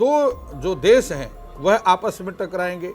दो जो देश हैं वह आपस में टकराएंगे,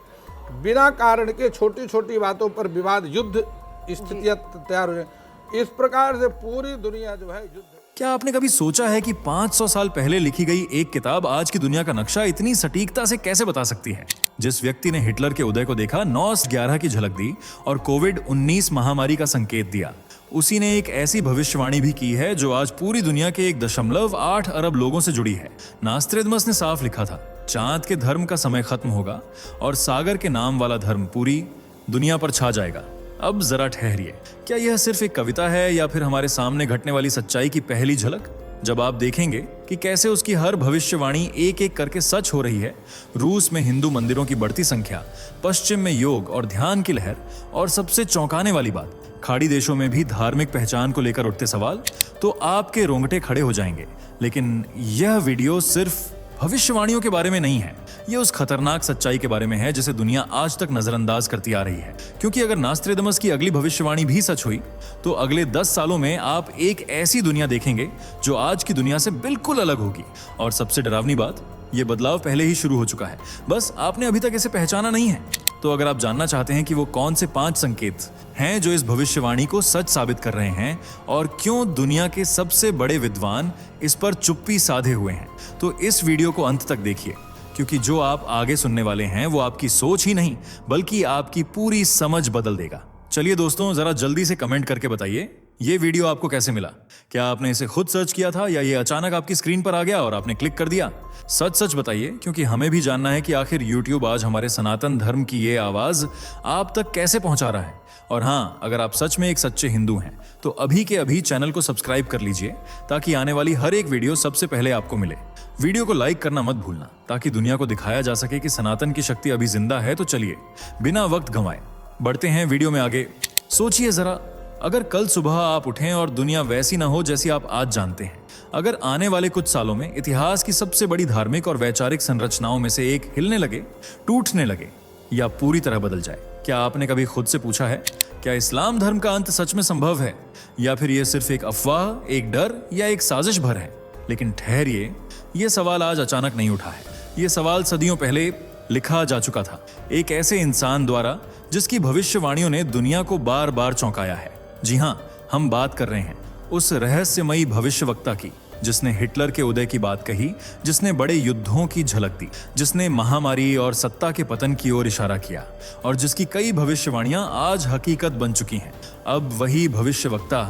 बिना कारण के छोटी छोटी बातों पर विवाद, युद्ध स्थितियां तैयार हो जाए। इस प्रकार से पूरी दुनिया जो है युद्ध। क्या आपने कभी सोचा है कि 500 साल पहले लिखी गई एक किताब आज की दुनिया का नक्शा इतनी सटीकता से कैसे बता सकती है? जिस व्यक्ति ने हिटलर के उदय को देखा, 9/11 की झलक दी और कोविड-19 महामारी का संकेत दिया, उसी ने एक ऐसी भविष्यवाणी भी की है जो आज पूरी दुनिया के 1.8 अरब लोगों से जुड़ी है। नास्त्रेदमस ने साफ लिखा था, चांद के धर्म का समय खत्म होगा और सागर के नाम वाला धर्म पूरी दुनिया पर छा जाएगा। अब जरा ठहरिए, क्या यह सिर्फ एक कविता है या फिर हमारे सामने घटने वाली सच्चाई की पहली झलक? जब आप देखेंगे कि कैसे उसकी हर भविष्यवाणी एक एक करके सच हो रही है, रूस में हिंदू मंदिरों की बढ़ती संख्या, पश्चिम में योग और ध्यान की लहर, और सबसे चौंकाने वाली बात, खाड़ी देशों में भी धार्मिक पहचान को लेकर उठते सवाल, तो आपके रोंगटे खड़े हो जाएंगे। लेकिन यह वीडियो सिर्फ भविष्यवाणियों के बारे में नहीं है, यह उस खतरनाक सच्चाई के बारे में है जिसे दुनिया आज तक नजरअंदाज करती आ रही है। क्योंकि अगर नास्त्रेदमस की अगली भविष्यवाणी भी सच हुई तो अगले 10 सालों में आप एक ऐसी दुनिया देखेंगे जो आज की दुनिया से बिल्कुल अलग होगी। और सबसे डरावनी बात, यह बदलाव पहले ही शुरू हो चुका है, बस आपने अभी तक इसे पहचाना नहीं है। तो अगर आप जानना चाहते हैं कि वो कौन से 5 संकेत हैं जो इस भविष्यवाणी को सच साबित कर रहे हैं और क्यों दुनिया के सबसे बड़े विद्वान इस पर चुप्पी साधे हुए हैं, तो इस वीडियो को अंत तक देखिए, क्योंकि जो आप आगे सुनने वाले हैं वो आपकी सोच ही नहीं बल्कि आपकी पूरी समझ बदल देगा। चलिए दोस्तों, जरा जल्दी से कमेंट करके बताइए ये वीडियो आपको कैसे मिला। क्या आपने इसे खुद सर्च किया था या ये अचानक आपकी स्क्रीन पर आ गया और आपने क्लिक कर दिया? सच सच बताइए, क्योंकि हमें भी जानना है कि आखिर YouTube आज हमारे सनातन धर्म की ये आवाज आप तक कैसे पहुंचा रहा है। और हाँ, अगर आप सच में एक सच्चे हिंदू हैं तो अभी के अभी चैनल को सब्सक्राइब कर लीजिए ताकि आने वाली हर एक वीडियो सबसे पहले आपको मिले। वीडियो को लाइक करना मत भूलना ताकि दुनिया को दिखाया जा सके कि सनातन की शक्ति अभी जिंदा है। तो चलिए बिना वक्त गंवाए बढ़ते हैं वीडियो में आगे। सोचिए जरा, अगर कल सुबह आप उठें और दुनिया वैसी ना हो जैसी आप आज जानते हैं, अगर आने वाले कुछ सालों में इतिहास की सबसे बड़ी धार्मिक और वैचारिक संरचनाओं में से एक हिलने लगे, टूटने लगे या पूरी तरह बदल जाए, क्या आपने कभी खुद से पूछा है क्या इस्लाम धर्म का अंत सच में संभव है या फिर यह सिर्फ एक अफवाह, एक डर या एक साजिश भर है? लेकिन ठहरिए, यह सवाल आज अचानक नहीं उठा है, यह सवाल सदियों पहले लिखा जा चुका था, एक ऐसे इंसान द्वारा जिसकी भविष्यवाणियों ने दुनिया को बार बार चौंकाया है। जी हाँ, हम बात कर रहे हैं उस रहस्यमयी भविष्यवक्ता की जिसने हिटलर के उदय की बात कही, जिसने बड़े युद्धों की झलक दी, जिसने महामारी और सत्ता के पतन की ओर इशारा किया और जिसकी कई भविष्यवाणियां आज हकीकत बन चुकी हैं। अब वही भविष्यवक्ता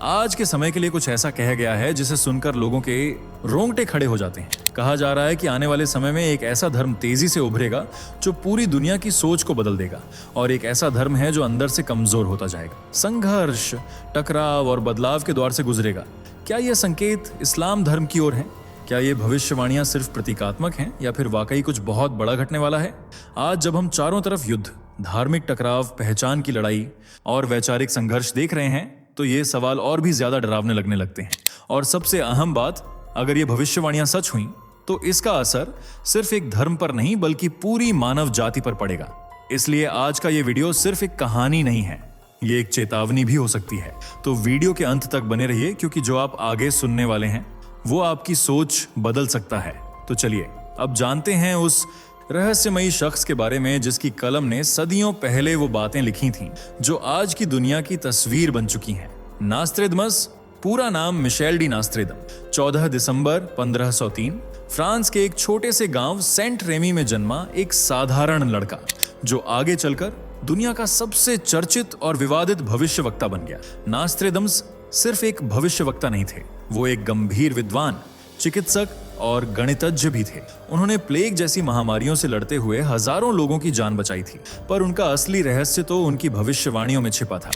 आज के समय के लिए कुछ ऐसा कह गया है जिसे सुनकर लोगों के रोंगटे खड़े हो जाते हैं। कहा जा रहा है कि आने वाले समय में एक ऐसा धर्म तेजी से उभरेगा जो पूरी दुनिया की सोच को बदल देगा, और एक ऐसा धर्म है जो अंदर से कमजोर होता जाएगा, संघर्ष, टकराव और बदलाव के द्वार से गुजरेगा। क्या यह संकेत इस्लाम धर्म की ओर है? क्या ये भविष्यवाणियां सिर्फ प्रतीकात्मक हैं या फिर वाकई कुछ बहुत बड़ा घटने वाला है? आज जब हम चारों तरफ युद्ध, धार्मिक टकराव, पहचान की लड़ाई और वैचारिक संघर्ष देख रहे हैं तो ये सवाल और भी ज्यादा डरावने लगने लगते हैं। और सबसे अहम बात, अगर ये भविष्यवाणियां सच हुई तो इसका असर सिर्फ एक धर्म पर नहीं बल्कि पूरी मानव जाति पर पड़ेगा। इसलिए आज का ये वीडियो सिर्फ एक कहानी नहीं है, ये एक चेतावनी भी हो सकती है। तो वीडियो के अंत तक बने रहिए, क्योंकि जो आप आगे सुनने वाले हैं वो आपकी सोच बदल सकता है। तो चलिए अब जानते हैं उस रहस्यमयी शख्स के बारे में जिसकी कलम ने सदियों पहले वो बातें लिखी थीं जो आज की दुनिया की तस्वीर बन चुकी हैं। नास्त्रेदमस, पूरा नाम मिशेल डी नास्त्रेदम, 14 दिसंबर 1503 फ्रांस के एक छोटे से गांव सेंट रेमी में जन्मा एक साधारण लड़का जो आगे चलकर दुनिया का सबसे चर्चित और विवादित भविष्यवक्ता बन गया। नास्त्रेदम्स सिर्फ एक भविष्यवक्ता नहीं थे, वो एक गंभीर विद्वान, चिकित्सक और गणितज्ञ भी थे। उन्होंने प्लेग जैसी महामारियों से लड़ते हुए हजारों लोगों की जान बचाई थी, पर उनका असली रहस्य तो उनकी भविष्यवाणियों में छिपा था।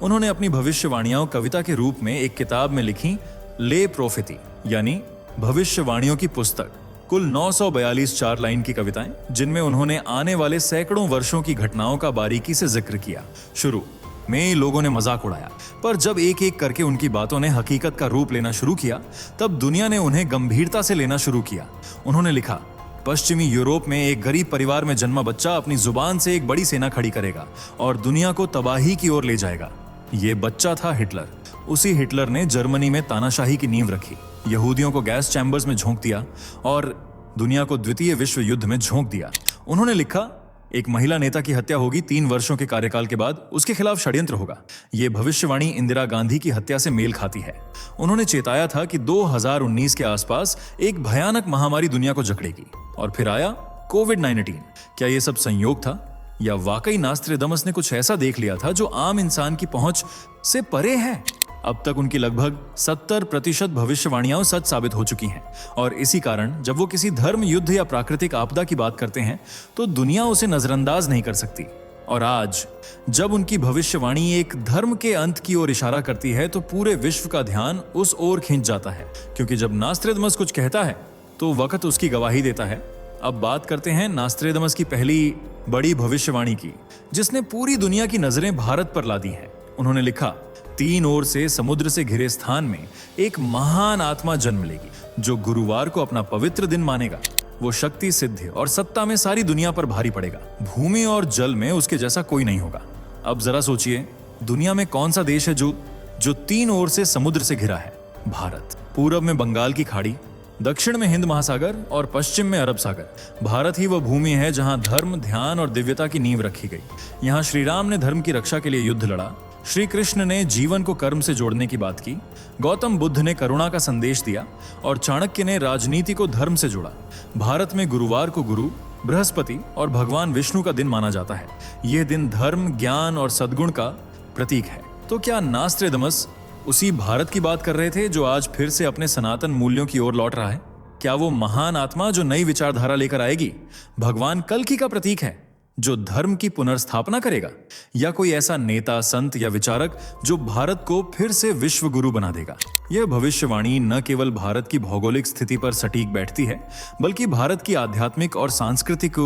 उन्होंने अपनी भविष्यवाणियां कविता के रूप में एक किताब में लिखी, ले प्रोफेती, यानी भविष्यवाणियों की पुस्तक। कुल 942 4 लाइन की कविताएं, जिनमें उन्होंने आने वाले सैकड़ों वर्षों की घटनाओं का बारीकी से जिक्र किया। शुरू में लोगों ने मजाक उड़ाया, पर जब एक एक करके उनकी बातों ने हकीकत का रूप लेना शुरू किया, तब दुनिया ने उन्हें गंभीरता से लेना शुरू किया। उन्होंने लिखा, पश्चिमी यूरोप में एक गरीब परिवार में जन्मा बच्चा अपनी जुबान से एक बड़ी सेना खड़ी करेगा और दुनिया को तबाही की ओर ले जाएगा। ये बच्चा था हिटलर। उसी हिटलर ने जर्मनी में तानाशाही की नींव रखी, यहूदियों को गैस चैम्बर्स में झोंक दिया और दुनिया को द्वितीय विश्व युद्ध में झोंक दिया। उन्होंने लिखा, एक महिला नेता की हत्या होगी 3 वर्षों के कार्यकाल के बाद, उसके खिलाफ षड्यंत्र होगा। यह भविष्यवाणी इंदिरा गांधी की हत्या से मेल खाती है। उन्होंने चेताया था कि 2019 के आसपास एक भयानक महामारी दुनिया को जकड़ेगी, और फिर आया कोविड-19। क्या यह सब संयोग था, या वाकई नास्ट्रेडमस ने कुछ ऐसा देख लिया था जो आम इंसान की पहुंच से परे है? अब तक उनकी लगभग 70% भविष्यवाणियां सच साबित हो चुकी हैं, और इसी कारण जब वो किसी धर्म, युद्ध या प्राकृतिक आपदा की बात करते हैं तो दुनिया उसे नजरअंदाज नहीं कर सकती। और आज जब उनकी भविष्यवाणी एक धर्म के अंत की ओर इशारा करती है तो पूरे विश्व का ध्यान उस ओर खींच जाता है, क्योंकि जब नास्ट्रेडमस कुछ कहता है तो वक्त उसकी गवाही देता है। अब बात करते हैं नास्ट्रेडमस की पहली बड़ी भविष्यवाणी की, जिसने पूरी दुनिया की नजरें भारत पर ला दी हैं। उन्होंने लिखा, 3 ओर से समुद्र से घिरे स्थान में एक महान आत्मा जन्म लेगी, जो गुरुवार को अपना पवित्र दिन मानेगा। वो शक्ति, सिद्धि और सत्ता में सारी दुनिया पर भारी पड़ेगा। भूमि और जल में उसके जैसा कोई नहीं होगा। अब जरा सोचिए, दुनिया में कौन सा देश है जो 3 ओर से समुद्र से घिरा है? भारत। पूरब में बंगाल की खाड़ी, दक्षिण में हिंद महासागर और पश्चिम में अरब सागर। भारत ही वह भूमि है जहां धर्म, ध्यान और दिव्यता की नींव रखी गई। यहां श्री राम ने धर्म की रक्षा के लिए युद्ध लड़ा, श्री कृष्ण ने जीवन को कर्म से जोड़ने की बात की, गौतम बुद्ध ने करुणा का संदेश दिया, और चाणक्य ने राजनीति को धर्म से जोड़ा। भारत में गुरुवार को गुरु, बृहस्पति और भगवान विष्णु का दिन माना जाता है। यह दिन धर्म, ज्ञान और सद्गुण का प्रतीक है। तो क्या नास्ट्रेडमस उसी भारत की बात कर रहे थे जो आज फिर से अपने सनातन मूल्यों की ओर लौट रहा है? क्या वो महान आत्मा जो नई विचारधारा लेकर आएगी भगवान कल्कि का प्रतीक है, जो धर्म की पुनर्स्थापना करेगा, या कोई ऐसा नेता, संत या विचारक जो भारत को फिर से विश्व गुरु बना देगा? यह भविष्यवाणी न केवल भारत की भौगोलिक स्थिति पर सटीक बैठती है, बल्कि भारत की आध्यात्मिक और सांस्कृतिक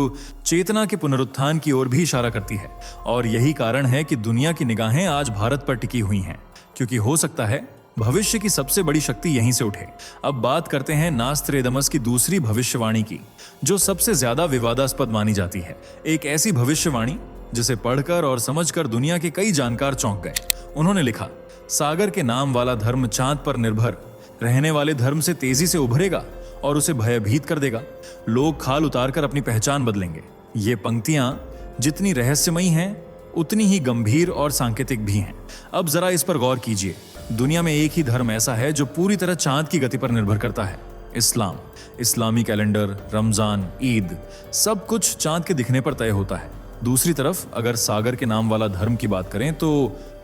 चेतना के पुनरुत्थान की ओर भी इशारा करती है। और यही कारण है कि दुनिया की निगाहें आज भारत पर टिकी हुई हैं, क्योंकि हो सकता है भविष्य की सबसे बड़ी शक्ति यहीं से उठे। अब बात करते हैं नास्ट्रेडमस की दूसरी भविष्यवाणी की, जो सबसे ज्यादा विवादास्पद मानी जाती है। एक ऐसी भविष्यवाणी जिसे पढ़कर और समझकर दुनिया के कई जानकार चौंक गए। उन्होंने लिखा, सागर के नाम वाला धर्म चांद पर निर्भर रहने वाले धर्म से तेजी से उभरेगा और उसे भयभीत कर देगा। लोग खाल उतारकर अपनी पहचान बदलेंगे। ये पंक्तियां जितनी रहस्यमयी हैं, उतनी ही गंभीर और सांकेतिक भी हैं। अब जरा इस पर गौर कीजिए। दुनिया में एक ही धर्म ऐसा है जो पूरी तरह चांद की गति पर निर्भर करता है, इस्लाम। इस्लामी कैलेंडर, रमजान, ईद, सब कुछ चांद के दिखने पर तय होता है। दूसरी तरफ अगर सागर के नाम वाला धर्म की बात करें तो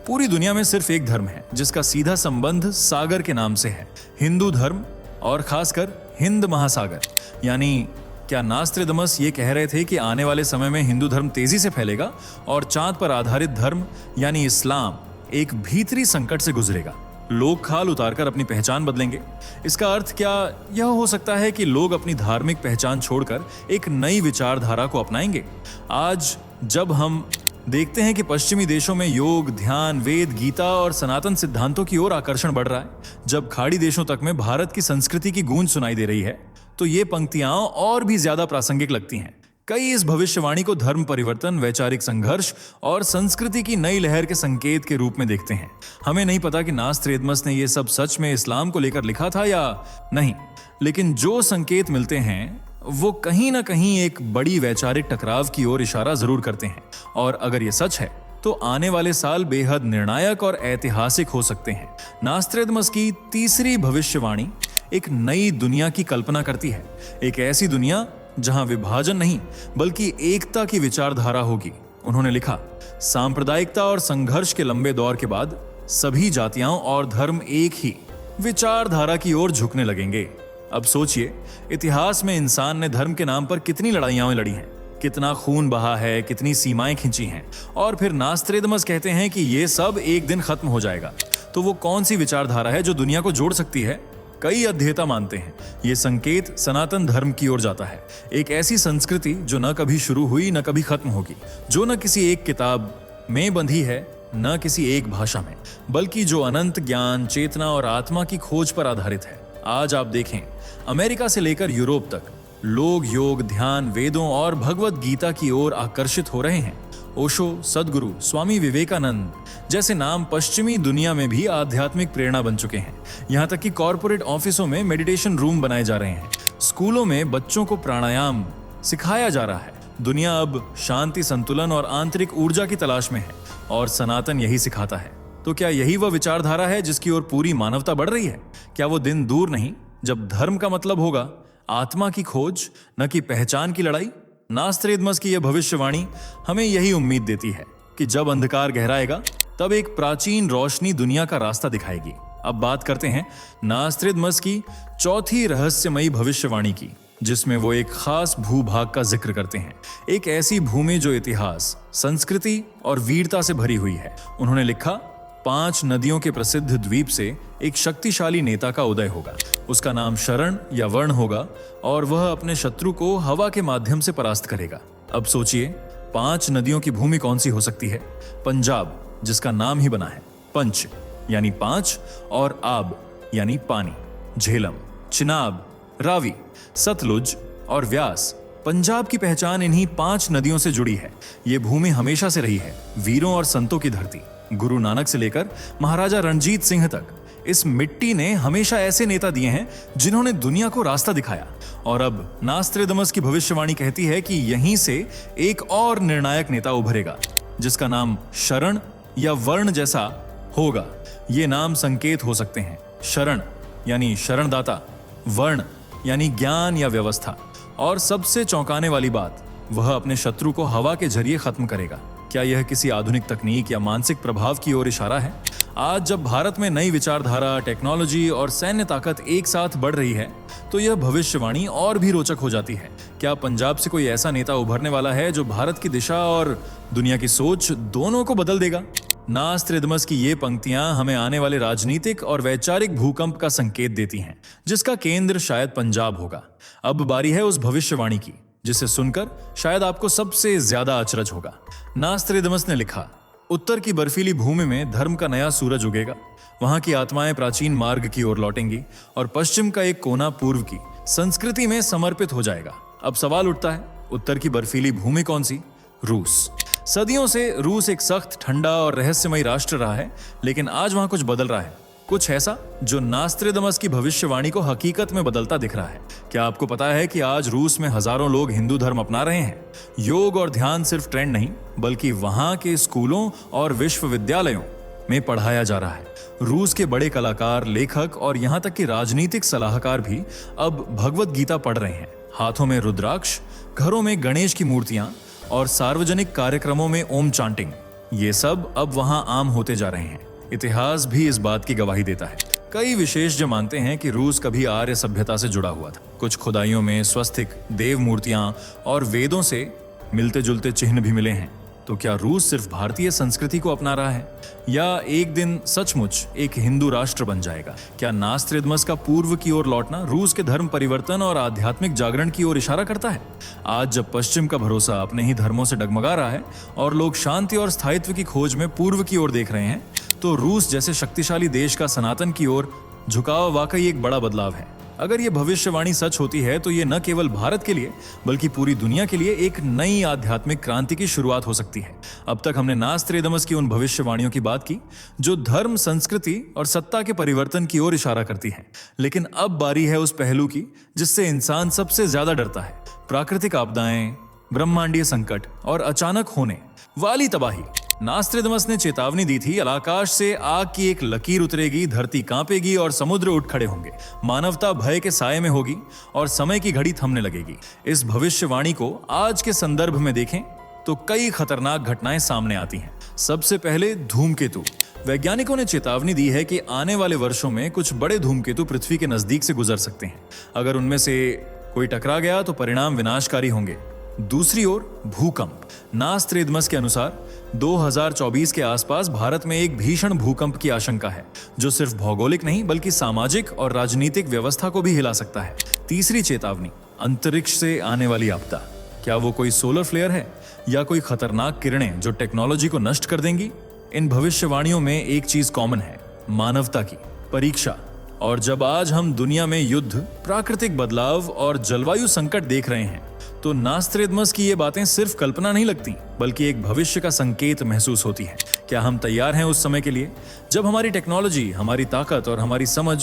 पूरी दुनिया में सिर्फ एक धर्म है जिसका सीधा संबंध सागर के नाम से है, हिंदू धर्म, और खासकर हिंद महासागर। यानी क्या नास्ट्रेडमस ये कह रहे थे कि आने वाले समय में हिंदू धर्म तेजी से फैलेगा और चांद पर आधारित धर्म यानी इस्लाम एक भीतरी संकट से गुजरेगा? लोग खाल उतारकर अपनी पहचान बदलेंगे। इसका अर्थ क्या यह हो सकता है कि लोग अपनी धार्मिक पहचान छोड़कर एक नई विचारधारा को अपनाएंगे? आज जब हम देखते हैं कि पश्चिमी देशों में योग, ध्यान, वेद, गीता और सनातन सिद्धांतों की ओर आकर्षण बढ़ रहा है, जब खाड़ी देशों तक में भारत की संस्कृति की गूंज सुनाई दे रही है, तो ये पंक्तियां और भी ज्यादा प्रासंगिक लगती हैं। कई इस भविष्यवाणी को धर्म परिवर्तन, वैचारिक संघर्ष और संस्कृति की नई लहर के संकेत के रूप में देखते हैं। हमें नहीं पता कि नास्ट्रेडमस ने यह सब सच में इस्लाम को लेकर लिखा था या नहीं, लेकिन जो संकेत मिलते हैं वो कहीं ना कहीं एक बड़ी वैचारिक टकराव की ओर इशारा जरूर करते हैं। और अगर ये सच है तो आने वाले साल बेहद निर्णायक और ऐतिहासिक हो सकते हैं। नास्ट्रेडमस की तीसरी भविष्यवाणी एक नई दुनिया की कल्पना करती है, एक ऐसी दुनिया जहां विभाजन नहीं बल्कि एकता की विचारधारा होगी। उन्होंने लिखा, सांप्रदायिकता और संघर्ष के लंबे दौर के बाद सभी जातियां और धर्म एक ही विचारधारा की ओर झुकने लगेंगे। अब सोचिए, इतिहास में इंसान ने धर्म के नाम पर कितनी लड़ाइयां लड़ी हैं, कितना खून बहा है, कितनी सीमाएं खींची हैं, और फिर नास्ट्रेडमस कहते हैं कि यह सब एक दिन खत्म हो जाएगा। तो वो कौन सी विचारधारा है जो दुनिया को जोड़ सकती है? कई अध्येता मानते हैं ये संकेत सनातन धर्म की ओर जाता है, एक ऐसी संस्कृति जो न कभी शुरू हुई न कभी खत्म होगी, जो न किसी एक किताब में बंधी है न किसी एक भाषा में, बल्कि जो अनंत ज्ञान, चेतना और आत्मा की खोज पर आधारित है। आज आप देखें, अमेरिका से लेकर यूरोप तक लोग योग, ध्यान, वेदों और भगवत गीता की ओर आकर्षित हो रहे हैं। ओशो, सदगुरु, स्वामी विवेकानंद जैसे नाम पश्चिमी दुनिया में भी आध्यात्मिक प्रेरणा बन चुके हैं। यहाँ तक कि कॉर्पोरेट ऑफिसों में मेडिटेशन रूम बनाए जा रहे हैं। स्कूलों में बच्चों को प्राणायाम सिखाया जा रहा है। दुनिया अब शांति, संतुलन और आंतरिक ऊर्जा की तलाश में है और सनातन यही सिखाता है। तो क्या यही वह विचारधारा है जिसकी ओर पूरी मानवता बढ़ रही है? क्या वो दिन दूर नहीं जब धर्म का मतलब होगा आत्मा की खोज, न कि पहचान की लड़ाई? नास्त्रेदमस की यह भविष्यवाणी हमें यही उम्मीद देती है कि जब अंधकार गहराएगा तब एक प्राचीन रोशनी दुनिया का रास्ता दिखाएगी। अब बात करते हैं नास्त्रेदमस की चौथी रहस्यमयी भविष्यवाणी की, जिसमें वो एक खास भूभाग का जिक्र करते हैं। एक ऐसी भूमि जो इतिहास, संस्कृति और वीरता से भरी हुई है। उन्होंने लिखा, 5 नदियों के प्रसिद्ध द्वीप से एक शक्तिशाली नेता का उदय होगा। उसका नाम शरण या वर्ण होगा और वह अपने शत्रु को हवा के माध्यम से परास्त करेगा। अब सोचिए, 5 नदियों की भूमि कौन सी हो सकती है? पंजाब, जिसका नाम ही बना है पंच यानी 5 और आब यानी पानी, झेलम, चिनाब, रावी, सतलुज और व्यास। पंजाब की पहचान इन्हीं 5 नदियों से जुड़ी है। ये भूमि हमेशा से रही है वीरों और संतों की धरती। गुरु नानक से लेकर महाराजा रणजीत सिंह तक इस मिट्टी ने हमेशा ऐसे नेता दिए हैं जिन्होंने दुनिया को रास्ता दिखाया। और अब नास्त्रेदमस की भविष्यवाणी कहती है कि यहीं से एक और निर्णायक नेता उभरेगा, जिसका नाम शरण या वर्ण जैसा होगा। ये नाम संकेत हो सकते हैं। शरण यानी शरणदाता, वर्ण यानी ज्ञान या व्यवस्था, और सबसे चौंकाने वाली बात, वह अपने शत्रु को हवा के जरिए खत्म करेगा। क्या यह किसी आधुनिक तकनीक या मानसिक प्रभाव की ओर इशारा है? आज जब भारत में नई विचारधारा, टेक्नोलॉजी और सैन्य ताकत एक साथ बढ़ रही है, तो यह भविष्यवाणी और भी रोचक हो जाती है। क्या पंजाब से कोई ऐसा नेता उभरने वाला है जो भारत की दिशा और दुनिया की सोच दोनों को बदल देगा? नास्त्रेदमस की ये पंक्तियां हमें आने वाले राजनीतिक और वैचारिक भूकंप का संकेत देती हैं, जिसका केंद्र शायद पंजाब होगा। अब बारी है उस भविष्यवाणी की जिसे सुनकर शायद आपको सबसे ज्यादा अचरज होगा। नास्त्रेदमस ने लिखा, उत्तर की बर्फीली भूमि में धर्म का नया सूरज उगेगा। वहां की आत्माएं प्राचीन मार्ग की ओर लौटेंगी और पश्चिम का एक कोना पूर्व की संस्कृति में समर्पित हो जाएगा। अब सवाल उठता है, उत्तर की बर्फीली भूमि कौन सी? रूस। सदियों से रूस एक सख्त, ठंडा और रहस्यमयी राष्ट्र रहा है, लेकिन आज वहां कुछ बदल रहा है। कुछ ऐसा जो नास्त्रेदमस की भविष्यवाणी को हकीकत में बदलता दिख रहा है। क्या आपको पता है कि आज रूस में हजारों लोग हिंदू धर्म अपना रहे हैं? योग और ध्यान सिर्फ ट्रेंड नहीं, बल्कि वहां के स्कूलों और विश्वविद्यालयों में पढ़ाया जा रहा है। रूस के बड़े कलाकार, लेखक और यहाँ तक कि राजनीतिक सलाहकार भी अब भगवत गीता पढ़ रहे हैं। हाथों में रुद्राक्ष, घरों में गणेश की मूर्तियां और सार्वजनिक कार्यक्रमों में ओम चांटिंग, ये सब अब वहां आम होते जा रहे हैं। इतिहास भी इस बात की गवाही देता है। कई विशेषज्ञ मानते हैं कि रूस कभी आर्य सभ्यता से जुड़ा हुआ था। कुछ खुदाइयों में स्वस्तिक, देव मूर्तियां और वेदों से मिलते जुलते चिन्ह भी मिले हैं। तो क्या रूस सिर्फ भारतीय संस्कृति को अपना रहा है, या एक दिन सचमुच एक हिंदू राष्ट्र बन जाएगा? क्या नास्त्रेदमस का पूर्व की ओर लौटना रूस के धर्म परिवर्तन और आध्यात्मिक जागरण की ओर इशारा करता है? आज जब पश्चिम का भरोसा अपने ही धर्मों से डगमगा रहा है और लोग शांति और स्थायित्व की खोज में पूर्व की ओर देख रहे हैं, तो रूस जैसे शक्तिशाली देश का सनातन की ओर झुकाव वाकई एक बड़ा बदलाव है। अगर ये भविष्यवाणी सच होती है तो ये न केवल भारत के लिए बल्कि पूरी दुनिया के लिए एक नई आध्यात्मिक क्रांति की शुरुआत हो सकती है। अब तक हमने नास्त्रेदमस की उन भविष्यवाणियों की बात की जो धर्म, संस्कृति और सत्ता के परिवर्तन की ओर इशारा करती हैं। लेकिन अब बारी है उस पहलू की जिससे इंसान सबसे ज्यादा डरता है, प्राकृतिक आपदाएं, ब्रह्मांडीय संकट और अचानक होने वाली तबाही। नास्त्रेदमस ने चेतावनी दी थी, आकाश से आग की एक लकीर उतरेगी, धरती कांपेगी और समुद्र उठ खड़े होंगे। मानवता भय के साये में होगी और समय की घड़ी थमने लगेगी। इस भविष्यवाणी को आज के संदर्भ में देखें तो कई खतरनाक घटनाएं सामने आती हैं। सबसे पहले धूमकेतु। वैज्ञानिकों ने चेतावनी दी है कि आने वाले वर्षों में कुछ बड़े धूमकेतु पृथ्वी के नजदीक से गुजर सकते हैं। अगर उनमें से कोई टकरा गया तो परिणाम विनाशकारी होंगे। दूसरी ओर भूकंप। नास्त्रेदमस के अनुसार 2024 के आसपास भारत में एक भीषण भूकंप की आशंका है, जो सिर्फ भौगोलिक नहीं बल्कि सामाजिक और राजनीतिक व्यवस्था को भी हिला सकता है। तीसरी चेतावनी, अंतरिक्ष से आने वाली आपदा। क्या वो कोई सोलर फ्लेयर है या कोई खतरनाक किरणें जो टेक्नोलॉजी को नष्ट कर देंगी? इन भविष्यवाणियों में एक चीज कॉमन है, मानवता की परीक्षा। और जब आज हम दुनिया में युद्ध, प्राकृतिक बदलाव और जलवायु संकट देख रहे हैं, तो नास्त्रेदमस की ये बातें सिर्फ कल्पना नहीं लगती बल्कि एक भविष्य का संकेत महसूस होती है। क्या हम तैयार हैं उस समय के लिए जब हमारी टेक्नोलॉजी, हमारी ताकत और हमारी समझ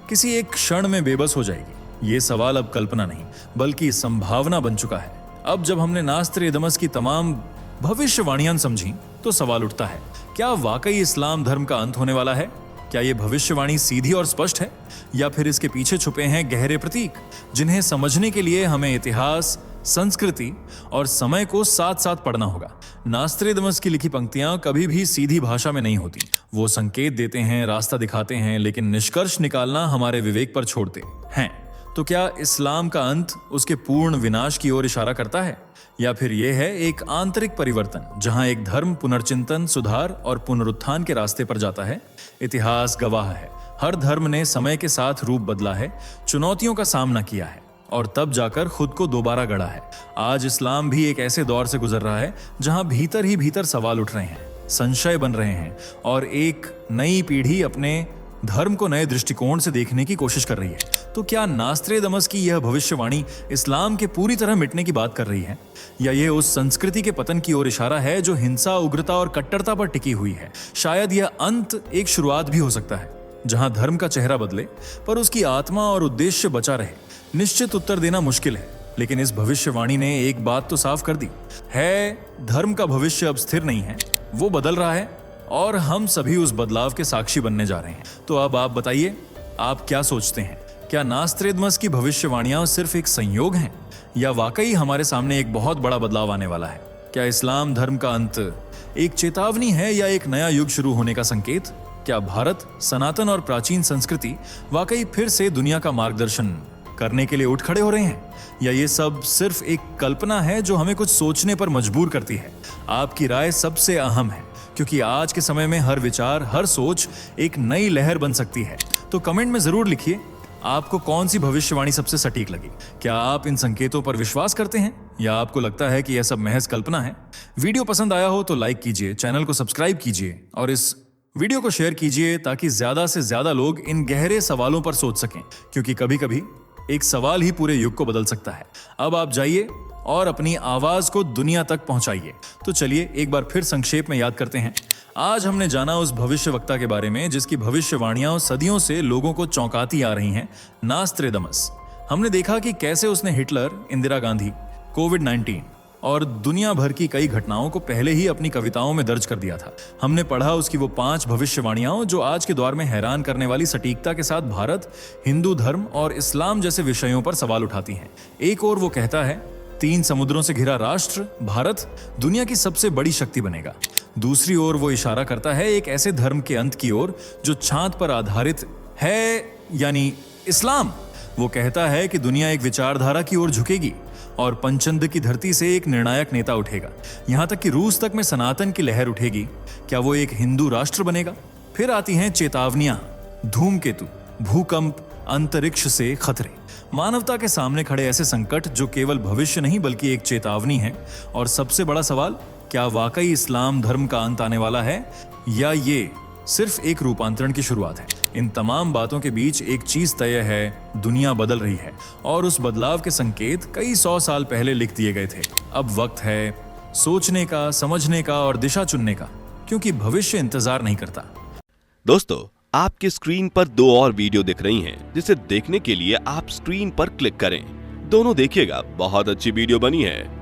किसी एक क्षण में बेबस हो जाएगी? ये सवाल अब कल्पना नहीं बल्कि संभावना बन चुका है। अब जब हमने नास्त्रेदमस की तमाम भविष्यवाणियां समझी तो सवाल उठता है, क्या वाकई इस्लाम धर्म का अंत होने वाला है? क्या ये भविष्यवाणी सीधी और स्पष्ट है या फिर इसके पीछे छुपे हैं गहरे प्रतीक जिन्हें समझने के लिए हमें इतिहास, संस्कृति और समय को साथ साथ पढ़ना होगा। नास्त्रेदमस की लिखी पंक्तियां कभी भी सीधी भाषा में नहीं होती। वो संकेत देते हैं, रास्ता दिखाते हैं, लेकिन निष्कर्ष निकालना हमारे विवेक पर छोड़ते हैं। तो क्या इस्लाम का अंत उसके पूर्ण विनाश की ओर इशारा करता है या फिर यह है एक आंतरिक परिवर्तन जहां एक धर्म पुनर्चिंतन, सुधार और पुनरुत्थान के रास्ते पर जाता है? इतिहास गवाह है, हर धर्म ने समय के साथ रूप बदला है, चुनौतियों का सामना किया है और तब जाकर खुद को दोबारा गढ़ा है। आज इस्लाम भी एक ऐसे दौर से गुजर रहा है जहां भीतर ही भीतर सवाल उठ रहे हैं, संशय बन रहे हैं और एक नई पीढ़ी अपने धर्म को नए दृष्टिकोण से देखने की कोशिश कर रही है। तो क्या नास्त्रेदमस की यह भविष्यवाणी इस्लाम के पूरी तरह मिटने की बात कर रही है या ये उस संस्कृति के पतन की ओर इशारा है जो हिंसा, उग्रता और कट्टरता पर टिकी हुई है? शायद यह अंत एक शुरुआत भी हो सकता है जहां धर्म का चेहरा बदले पर उसकी आत्मा और उद्देश्य बचा रहे। निश्चित उत्तर देना मुश्किल है, लेकिन इस भविष्यवाणी ने एक बात तो साफ कर दी है, धर्म का भविष्य अब स्थिर नहीं है, वो बदल रहा है और हम सभी उस बदलाव के साक्षी बनने जा रहे हैं। तो अब आप बताइए, आप क्या सोचते हैं? क्या नास्त्रेदमस की भविष्यवाणियां सिर्फ एक संयोग हैं या वाकई हमारे सामने एक बहुत बड़ा बदलाव आने वाला है? क्या इस्लाम धर्म का अंत एक चेतावनी है या एक नया युग शुरू होने का संकेत? क्या भारत, सनातन और प्राचीन संस्कृति वाकई फिर से दुनिया का मार्गदर्शन करने के लिए उठ खड़े हो रहे हैं या ये सब सिर्फ एक कल्पना है जो हमें कुछ सोचने पर मजबूर करती है? आपकी राय सबसे अहम है क्योंकि आज के समय में हर विचार, हर सोच एक नई लहर बन सकती है। तो कमेंट में जरूर लिखिए आपको कौन सी भविष्यवाणी सबसे सटीक लगी। क्या आप इन संकेतों पर विश्वास करते हैं या आपको लगता है कि यह सब महज कल्पना है? वीडियो पसंद आया हो तो लाइक कीजिए, चैनल को सब्सक्राइब कीजिए और इस वीडियो को शेयर कीजिए ताकि ज्यादा से ज्यादा लोग इन गहरे सवालों पर सोच सकें, क्योंकि कभी कभी एक सवाल ही पूरे युग को बदल सकता है। अब आप जाइए और अपनी आवाज को दुनिया तक पहुंचाइए। तो चलिए एक बार फिर संक्षेप में याद करते हैं। आज हमने जाना उस भविष्यवक्ता के बारे में जिसकी भविष्यवाणियां सदियों से लोगों को चौंकाती आ रही हैं, नास्त्रेदमस। हमने देखा कि कैसे उसने हिटलर, इंदिरा गांधी, कोविड-19 और दुनिया भर की कई घटनाओं को पहले ही अपनी कविताओं में दर्ज कर दिया था। हमने पढ़ा उसकी वो 5 भविष्यवाणियां जो आज के दौर में हैरान करने वाली सटीकता के साथ भारत, हिंदू धर्म और इस्लाम जैसे विषयों पर सवाल उठाती हैं। एक और वो कहता है 3 समुद्रों से घिरा राष्ट्र भारत दुनिया की सबसे बड़ी शक्ति बनेगा। दूसरी ओर वो इशारा करता है एक ऐसे धर्म के अंत की ओर जो छांत पर आधारित है, यानी इस्लाम। वो कहता है कि दुनिया एक विचारधारा की ओर झुकेगी और पंचंद की धरती से एक निर्णायक नेता उठेगा। यहां तक कि रूस तक में सनातन की लहर उठेगी। क्या वो एक हिंदू राष्ट्र बनेगा? फिर आती हैं चेतावनियां, धूमकेतु, भूकंप, अंतरिक्ष से खतरे, मानवता के सामने खड़े ऐसे संकट जो केवल भविष्य नहीं बल्कि एक चेतावनी है। और सबसे बड़ा सवाल, क्या वाकई इस्लाम धर्म का अंत आने वाला है या ये सिर्फ एक रूपांतरण की शुरुआत है? इन तमाम बातों के बीच एक चीज तय है, दुनिया बदल रही है और उस बदलाव के संकेत कई 100 साल पहले लिख दिए गए थे। अब वक्त है सोचने का, समझने का और दिशा चुनने का, क्योंकि भविष्य इंतजार नहीं करता। दोस्तों, आपके स्क्रीन पर 2 और वीडियो दिख रही हैं, जिसे देखने के लिए आप स्क्रीन पर क्लिक करें। दोनों देखिएगा, बहुत अच्छी वीडियो बनी है।